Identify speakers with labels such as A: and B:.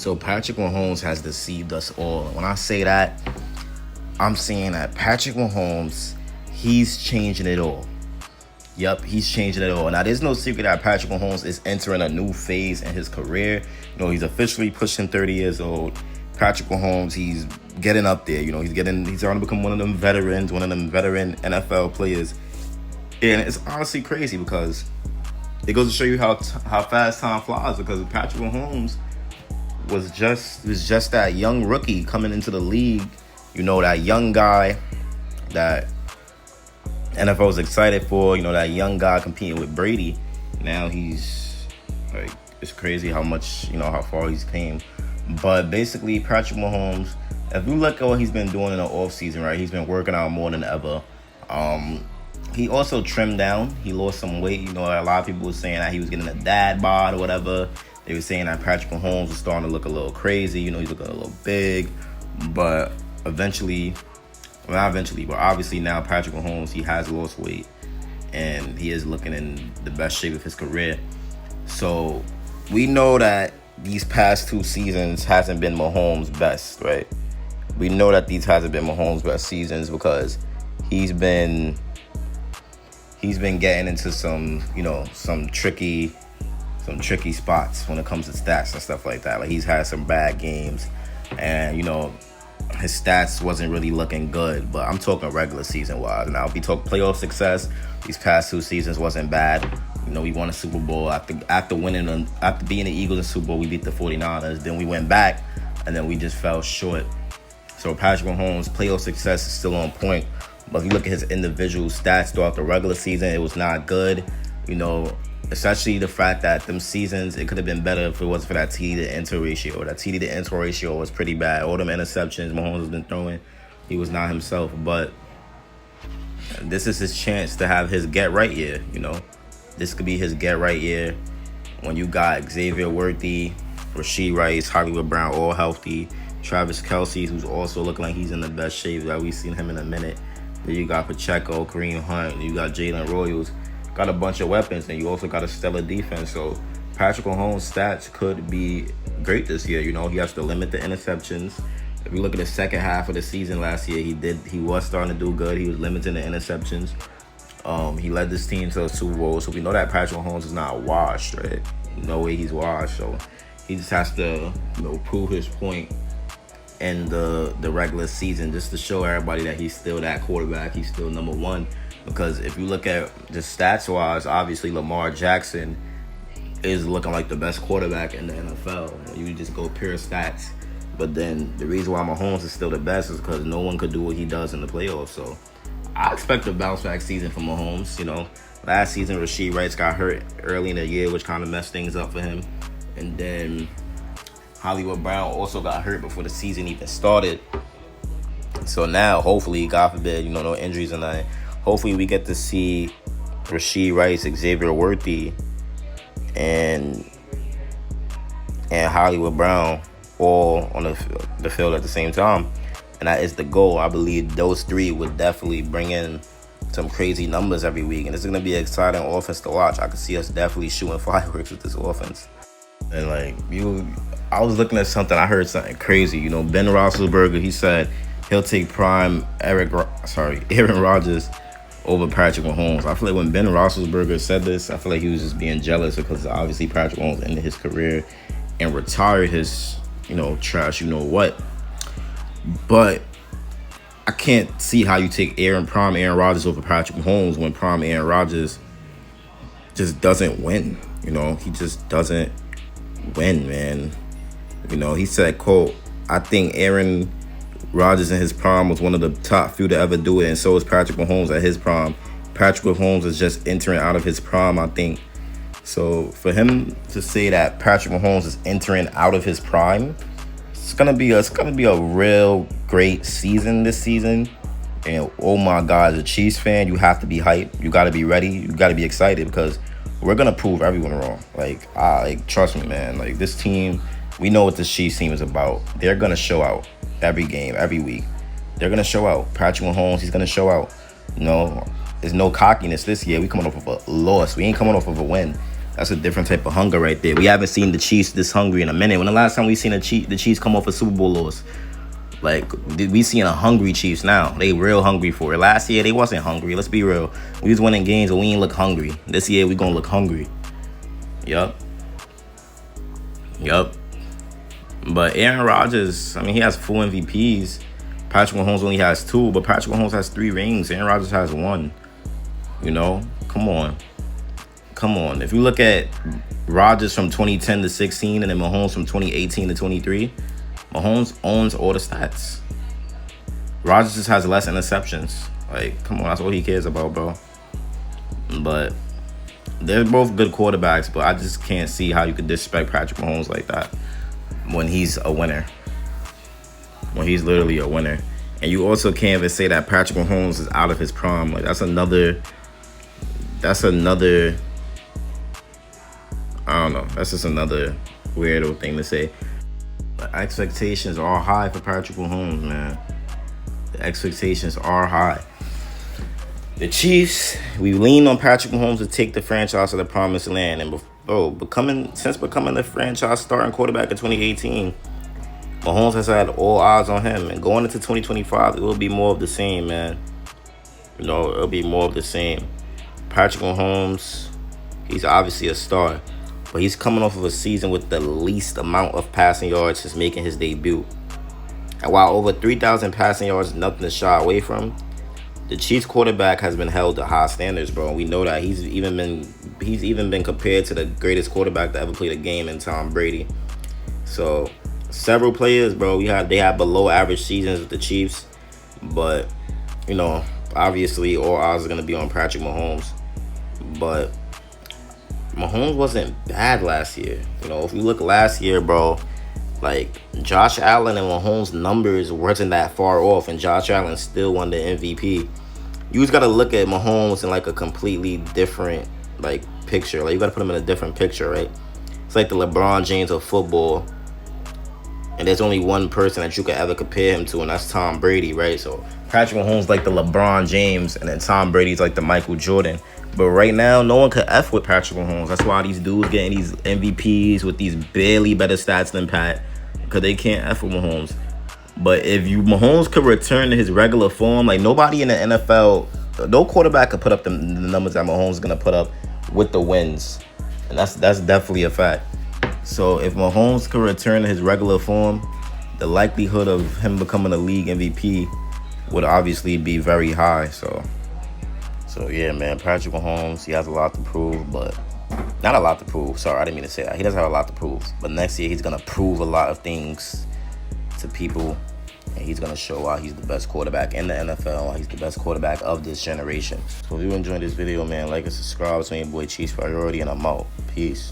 A: So Patrick Mahomes has deceived us all. When I say that, I'm saying that Patrick Mahomes, he's changing it all. Yep, he's changing it all. Now, there's no secret that Patrick Mahomes is entering a new phase in his career. He's officially pushing 30 years old. Patrick Mahomes, he's getting up there. He's starting to become one of them veteran NFL players. And it's honestly crazy because it goes to show you how fast time flies, because Patrick Mahomes was just that young rookie coming into the league. That young guy that NFL was excited for. That young guy competing with Brady. Now he's like, it's crazy how much, how far he's came. But basically, Patrick Mahomes, if you look at what he's been doing in the offseason, right, he's been working out more than ever. He also trimmed down. He lost some weight. A lot of people were saying that he was getting a dad bod or whatever. They were saying that Patrick Mahomes was starting to look a little crazy. He's looking a little big. But obviously now Patrick Mahomes, he has lost weight. And he is looking in the best shape of his career. So we know that these past 2 seasons hasn't been Mahomes' best, right? We know that these hasn't been Mahomes' best seasons because he's been getting into some tricky spots when it comes to stats and stuff like that. Like, he's had some bad games, and his stats wasn't really looking good. But I'm talking regular season wise. Now, if we talk playoff success, these past 2 seasons wasn't bad. We won a Super Bowl after beating the Eagles in Super Bowl. We beat the 49ers. Then we went back, and then we just fell short. So Patrick Mahomes' playoff success is still on point. But if you look at his individual stats throughout the regular season, it was not good. Especially the fact that them seasons, it could have been better if it wasn't for that TD to enter ratio. That TD to enter ratio was pretty bad. All them interceptions Mahomes has been throwing, he was not himself. But this is his chance to have his get right year. This could be his get right year when you got Xavier Worthy, Rashee Rice, Hollywood Brown, all healthy. Travis Kelce, who's also looking like he's in the best shape that we've seen him in a minute. Then you got Pacheco, Kareem Hunt, you got Jalen Royals. Got a bunch of weapons, and you also got a stellar defense. So Patrick Mahomes' stats could be great this year. He has to limit the interceptions. If you look at the second half of the season last year, he was starting to do good. He was limiting the interceptions. He led this team to a Super Bowl, so we know that Patrick Mahomes is not washed, right? No way he's washed. So he just has to, prove his point in the regular season, just to show everybody that he's still that quarterback. He's still number one. Because if you look at just stats-wise, obviously Lamar Jackson is looking like the best quarterback in the NFL. You just go pure stats. But then the reason why Mahomes is still the best is because no one could do what he does in the playoffs. So I expect a bounce-back season for Mahomes. Last season, Rashee Rice got hurt early in the year, which kind of messed things up for him. And then Hollywood Brown also got hurt before the season even started. So now, hopefully, God forbid, no injuries and nothing. Hopefully we get to see Rashee Rice, Xavier Worthy, and Hollywood Brown all on the field at the same time. And that is the goal. I believe those 3 would definitely bring in some crazy numbers every week. And it's going to be an exciting offense to watch. I can see us definitely shooting fireworks with this offense. And I was looking at something. I heard something crazy. Ben Roethlisberger, he said he'll take prime Aaron Rodgers over Patrick Mahomes. I feel like when Ben Roethlisberger said this, I feel like he was just being jealous because obviously Patrick Mahomes ended his career and retired his, trash, what. But I can't see how you take prime Aaron Rodgers over Patrick Mahomes when prime Aaron Rodgers just doesn't win. He just doesn't win, man. He said, quote, "I think Aaron Rodgers in his prime was one of the top few to ever do it, and so is Patrick Mahomes at his prime. Patrick Mahomes is just entering out of his prime, I think." So for him to say that Patrick Mahomes is entering out of his prime, it's gonna be a real great season this season. And oh my God, as a Chiefs fan, you have to be hyped. You got to be ready. You got to be excited because we're gonna prove everyone wrong. Trust me, man. This team, we know what this Chiefs team is about. They're gonna show out. Every game, every week. They're going to show out. Patrick Mahomes, he's going to show out. There's no cockiness this year. We coming off of a loss. We ain't coming off of a win. That's a different type of hunger right there. We haven't seen the Chiefs this hungry in a minute. When the last time we seen the Chiefs come off a Super Bowl loss? Like, we seeing a hungry Chiefs now. They real hungry for it. Last year, they wasn't hungry. Let's be real. We was winning games, but we ain't look hungry. This year, we gonna look hungry. Yup. But Aaron Rodgers, I mean, he has 4 MVPs. Patrick Mahomes only has 2, but Patrick Mahomes has 3 rings. Aaron Rodgers has 1. You know? Come on. If you look at Rodgers from 2010 to 16 and then Mahomes from 2018 to 23, Mahomes owns all the stats. Rodgers just has less interceptions. Like, come on, that's all he cares about, bro. But they're both good quarterbacks, but I just can't see how you could disrespect Patrick Mahomes like that when he's a winner. When he's literally a winner. And you also can't even say that Patrick Mahomes is out of his prime. Like, that's another, I don't know. That's just another weirdo thing to say. But expectations are high for Patrick Mahomes, man. The expectations are high. The Chiefs, we leaned on Patrick Mahomes to take the franchise to the promised land. And since becoming the franchise starting quarterback in 2018, Mahomes has had all eyes on him. And going into 2025, it will be more of the same, man. You know, it'll be more of the same. Patrick Mahomes, he's obviously a star. But he's coming off of a season with the least amount of passing yards since making his debut. And while over 3,000 passing yards is nothing to shy away from, the Chiefs quarterback has been held to high standards, bro. We know that he's even been compared to the greatest quarterback to ever play the game in Tom Brady. So several players, bro, they have below average seasons with the Chiefs, but you know, obviously all eyes are gonna be on Patrick Mahomes. But Mahomes wasn't bad last year. You know, if you look last year, bro, like Josh Allen and Mahomes' numbers wasn't that far off, and Josh Allen still won the MVP. You just gotta look at Mahomes in like a completely different like picture. Like, you gotta put him in a different picture, right? It's like the LeBron James of football, and there's only one person that you could ever compare him to, and that's Tom Brady, right? So Patrick Mahomes like the LeBron James, and then Tom Brady's like the Michael Jordan. But right now, no one could F with Patrick Mahomes. That's why these dudes getting these MVPs with these barely better stats than Pat, because they can't F with Mahomes. But if Mahomes could return to his regular form, like nobody in the NFL, no quarterback could put up the numbers that Mahomes is going to put up with the wins. And that's definitely a fact. So if Mahomes could return to his regular form, the likelihood of him becoming a league MVP would obviously be very high. So yeah, man, Patrick Mahomes, he has a lot to prove, but not a lot to prove. Sorry, I didn't mean to say that. He doesn't have a lot to prove. But next year, he's going to prove a lot of things to people, and he's going to show why he's the best quarterback in the NFL, why he's the best quarterback of this generation. So if you enjoyed this video, man, like and subscribe. It's me, your boy Chiefs Priority, and I'm out. Peace.